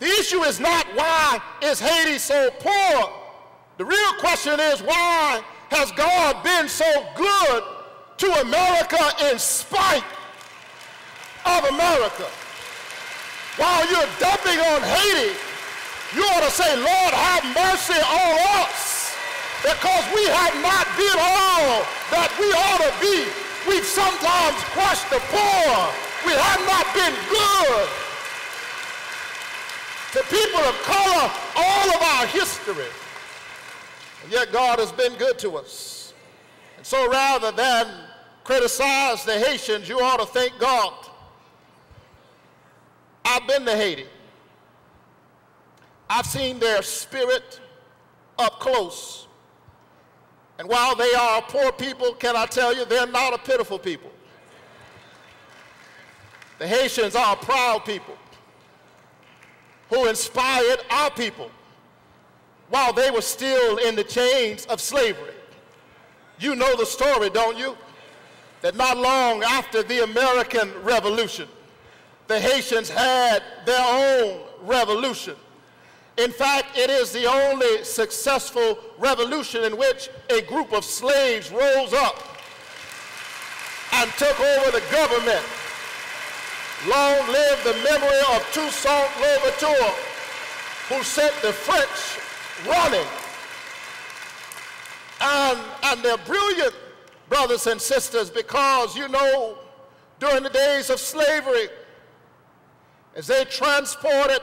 The issue is not why is Haiti so poor. The real question is, why has God been so good to America in spite of America? While you're dumping on Haiti, you ought to say, Lord, have mercy on us, because we have not been all that we ought to be. We've sometimes crushed the poor. We have not been good to people of color all of our history. And yet God has been good to us. And so rather than criticize the Haitians, you ought to thank God. I've been to Haiti. I've seen their spirit up close. And while they are a poor people, can I tell you, they're not a pitiful people. The Haitians are a proud people who inspired our people while they were still in the chains of slavery. You know the story, don't you? That not long after the American Revolution, the Haitians had their own revolution. In fact, it is the only successful revolution in which a group of slaves rose up and took over the government. Long live the memory of Toussaint Louverture, who sent the French running. And they're brilliant, brothers and sisters, because, you know, during the days of slavery, as they transported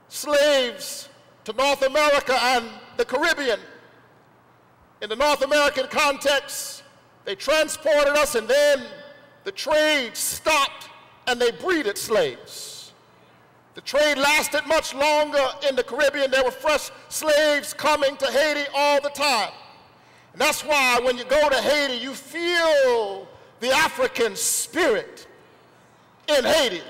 slaves to North America and the Caribbean, in the North American context, they transported us, and then the trade stopped and they breeded slaves. The trade lasted much longer in the Caribbean. There were fresh slaves coming to Haiti all the time. And that's why when you go to Haiti, you feel the African spirit in Haiti.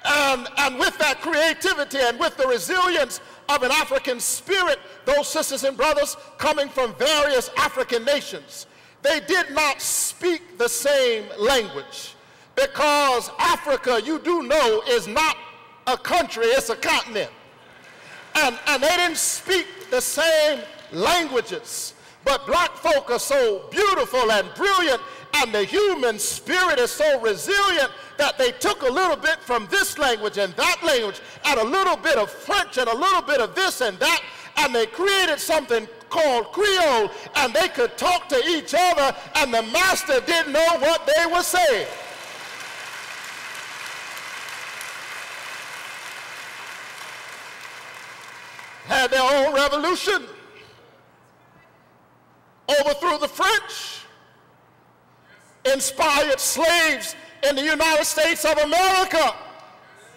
And with that creativity and with the resilience of an African spirit, those sisters and brothers coming from various African nations, they did not speak the same language, because Africa, you do know, is not a country, it's a continent. And they didn't speak the same languages. But black folk are so beautiful and brilliant, and the human spirit is so resilient that they took a little bit from this language and that language, and a little bit of French and a little bit of this and that, and they created something called Creole, and they could talk to each other, and the master didn't know what they were saying. Had their own revolution, overthrew the French, inspired slaves in the United States of America,